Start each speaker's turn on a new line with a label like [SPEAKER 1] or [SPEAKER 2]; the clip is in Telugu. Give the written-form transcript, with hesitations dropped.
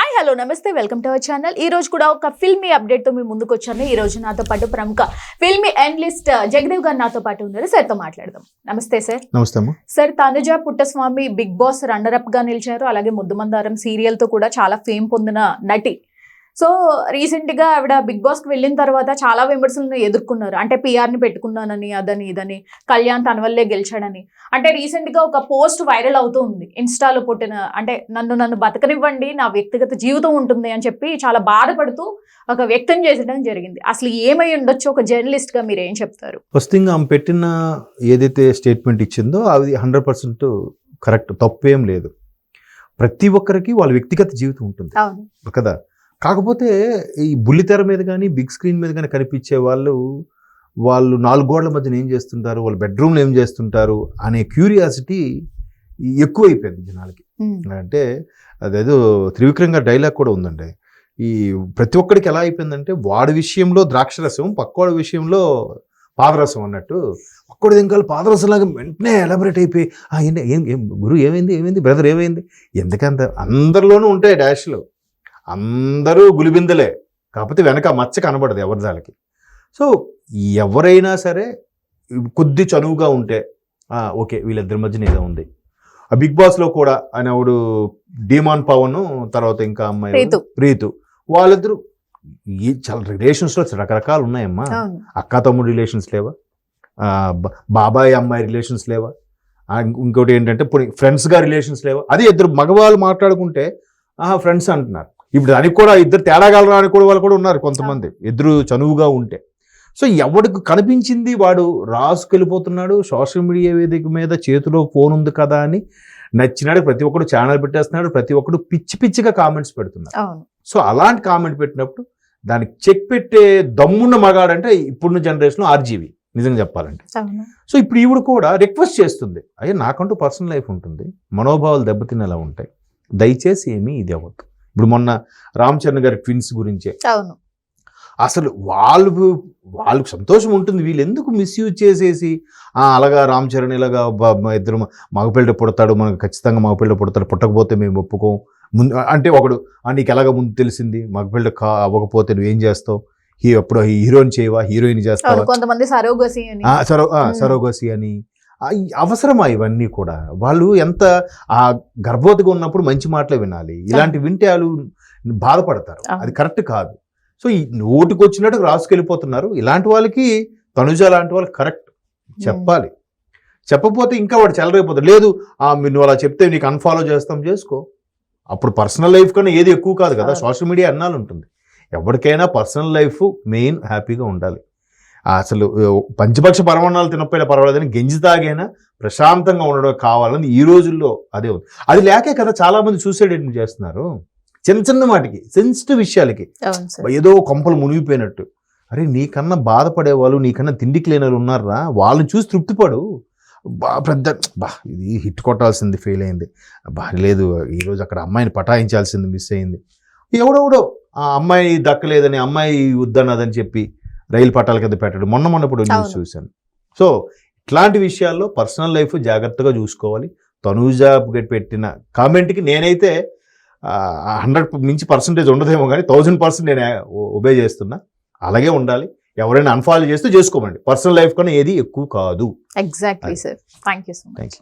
[SPEAKER 1] హాయ్ హలో నమస్తే వెల్కమ్ టు అవర్ ఛానల్. ఈ రోజు కూడా ఒక ఫిల్మీ అప్డేట్ తో మీ ముందుకు వచ్చాను. ఈ రోజు నాతో పాటు ప్రముఖ ఫిల్మీ అనలిస్ట్ జగదేవ్ గారు నాతో పాటు ఉన్నారు. సార్ తో మాట్లాడదాం. నమస్తే సార్.
[SPEAKER 2] నమస్తే అమ్మా.
[SPEAKER 1] Sir, Tanuja Puttaswamy Bigg Boss runner up గా నిలిచారు. అలాగే ముద్దుమందారం సీరియల్ తో కూడా చాలా ఫేమ్ పొందిన నటి. సో రీసెంట్ గా ఆవిడ బిగ్ బాస్ కి వెళ్ళిన తర్వాత చాలా విమర్శలను ఎదుర్కొన్నారు. అంటే పిఆర్ ని పెట్టుకున్నానని, అదని ఇదని, కళ్యాణ్ తన వల్లే గెలిచాడని. అంటే రీసెంట్ గా ఒక పోస్ట్ వైరల్ అవుతూ ఉంది ఇన్స్టాలో పుట్టిన, అంటే నన్ను బతకనివ్వండి, నా వ్యక్తిగత జీవితం ఉంటుంది అని చెప్పి చాలా బాధపడుతూ ఒక వ్యక్తం చేసడం జరిగింది. అసలు ఏమై ఉండొచ్చు ఒక జర్నలిస్ట్ గా మీరు ఏం చెప్తారు?
[SPEAKER 2] ఫస్ట్ థింగ్ ఆమె పెట్టిన ఏదైతే స్టేట్మెంట్ ఇచ్చిందో అది 100% కరెక్ట్, తప్పేం లేదు. ప్రతి ఒక్కరికి వాళ్ళ వ్యక్తిగత జీవితం ఉంటుంది కదా. కాకపోతే ఈ బుల్లితెర మీద కానీ బిగ్ స్క్రీన్ మీద కానీ కనిపించే వాళ్ళు 4 గోడల మధ్యన ఏం చేస్తుంటారు, వాళ్ళ బెడ్రూమ్లో ఏం చేస్తుంటారు అనే క్యూరియాసిటీ ఎక్కువైపోయింది జనాలకి. అంటే అదేదో త్రివిక్రమ్ గారి డైలాగ్ కూడా ఉందండి. ఈ ప్రతి ఒక్కడికి ఎలా అయిపోయిందంటే వాడి విషయంలో ద్రాక్షరసం, పక్కోడి విషయంలో పాదరసం అన్నట్టు. ఒక్కడి ఇంకా పాదరసంలాగా వెంటనే ఎలాబరేట్ అయిపోయి ఏం గురు ఏమైంది బ్రదర్ ఏమైంది, ఎందుకంత అందరిలోనూ ఉంటాయి డాష్లు, అందరూ గులిబిందలే, కాకపోతే వెనక మచ్చ కనబడదు ఎవరిదాలకి. సో ఎవరైనా సరే కొద్ది చనువుగా ఉంటే ఓకే వీళ్ళిద్దరి మధ్యన ఏదో ఉంది. ఆ బిగ్ బాస్లో కూడా ఆయనవుడు డీమాన్ పవన్, తర్వాత ఇంకా అమ్మాయి ప్రీతు, వాళ్ళిద్దరు చాలా రిలేషన్స్లో రకరకాలు ఉన్నాయమ్మా. అక్క తమ్ముడు రిలేషన్స్ లేవా, బాబాయ్ అమ్మాయి రిలేషన్స్ లేవా, ఇంకోటి ఏంటంటే ఫ్రెండ్స్గా రిలేషన్స్ లేవా. అది ఇద్దరు మగవాళ్ళు మాట్లాడుకుంటే ఫ్రెండ్స్ అంటున్నారు. ఇప్పుడు దానికి కూడా ఇద్దరు తేడాగలరా అని కూడా వాళ్ళు కూడా ఉన్నారు కొంతమంది, ఇద్దరు చనువుగా ఉంటే. సో ఎవడికి కనిపించింది వాడు రాసుకెళ్ళిపోతున్నాడు. సోషల్ మీడియా వేదిక మీద చేతిలో ఫోన్ ఉంది కదా అని నచ్చినాడు ప్రతి ఒక్కడు ఛానల్ పెట్టేస్తున్నాడు, ప్రతి ఒక్కడు పిచ్చిగా కామెంట్స్ పెడుతున్నాడు. సో అలాంటి కామెంట్ పెట్టినప్పుడు దానికి చెక్ పెట్టే దమ్మున్న మగాడంటే ఇప్పుడున్న జనరేషన్లో ఆర్జీవి నిజంగా చెప్పాలంటే. సో ఇప్పుడు ఈవిడ కూడా రిక్వెస్ట్ చేస్తుంది, అయ్యా నాకంటూ పర్సనల్ లైఫ్ ఉంటుంది, మనోభావాలు దెబ్బతినేలా ఉంటాయి, దయచేసి ఏమీ ఇది అవ్వద్దు. ఇప్పుడు మొన్న రామ్ చరణ్ గారి ట్విన్స్ గురించే అసలు వాళ్ళకు సంతోషం ఉంటుంది, వీళ్ళు ఎందుకు మిస్యూజ్ చేసేసి అలాగా రామ్ చరణ్ ఇలాగా ఇద్దరు మగపిల్ల పుడతాడు, మనకు ఖచ్చితంగా మగపిల్ల పుడతాడు, పుట్టకపోతే మేము ఒప్పుకోం ముందు అంటే ఒకడు నీకు ఎలాగ ముందు తెలిసింది, మగపిల్ల అవ్వకపోతే నువ్వేం చేస్తావు, ఎప్పుడు హీరోయిన్ చేయవా, హీరోయిన్ చేస్తావా,
[SPEAKER 1] కొంతమంది
[SPEAKER 2] సరోగసి అని. అవసరమా ఇవన్నీ కూడా? వాళ్ళు ఎంత గర్భవతిగా ఉన్నప్పుడు మంచి మాటలే వినాలి, ఇలాంటి వింటే వాళ్ళు బాధపడతారు, అది కరెక్ట్ కాదు. సో ఈ నోటికి వచ్చినట్టు రాసుకెళ్ళిపోతున్నారు. ఇలాంటి వాళ్ళకి తనుజ లాంటి వాళ్ళు కరెక్ట్ చెప్పాలి, చెప్పకపోతే ఇంకా వాడు చెలరైపోతాడు. లేదు నువ్వు అలా చెప్తే నీకు అన్ఫాలో చేస్తాం, చేసుకో. అప్పుడు పర్సనల్ లైఫ్ కన్నా ఏది ఎక్కువ కాదు కదా, సోషల్ మీడియా అన్నాలు ఉంటుంది. ఎవరికైనా పర్సనల్ లైఫ్ మెయిన్, హ్యాపీగా ఉండాలి. అసలు పంచపక్ష పరమాణాలు తినకపోయినా పర్వాలేదని గంజి తాగైనా ప్రశాంతంగా ఉండడం కావాలని ఈ రోజుల్లో అదే ఉంది. అది లేకే కదా చాలా మంది సూసైడ్ చేస్తున్నారు, చిన్న వాటికి, సెన్సిటివ్ విషయాలకి, ఏదో కొంపలు మునిగిపోయినట్టు. అరే నీకన్నా బాధపడేవాళ్ళు, నీకన్నా తిండికి లేని వాళ్ళు ఉన్నారా, వాళ్ళని చూసి తృప్తిపడు. ఇది హిట్ కొట్టాల్సింది ఫెయిల్ అయింది, లేదు ఈరోజు అక్కడ అమ్మాయిని పటాయించాల్సింది మిస్ అయింది, ఎవడెవడో ఆ అమ్మాయి దక్కలేదని, అమ్మాయి వద్దన్నదని చెప్పి రైలు పట్టాల కింద పెట్టాడు. మొన్నప్పుడు న్యూస్ చూశాను. సో ఇట్లాంటి విషయాల్లో పర్సనల్ లైఫ్ జాగ్రత్తగా చూసుకోవాలి. తనూజ పెట్టిన కామెంట్కి నేనైతే 100 మించి పర్సెంటేజ్ ఉండదేమో కానీ 1000% నేను ఒబే చేస్తున్నా. అలాగే ఉండాలి. ఎవరైనా అన్ఫాలో చేస్తే చేసుకోమండి, పర్సనల్ లైఫ్ కన్నా ఏది ఎక్కువ కాదు.
[SPEAKER 1] Exactly sir. Thank you so much.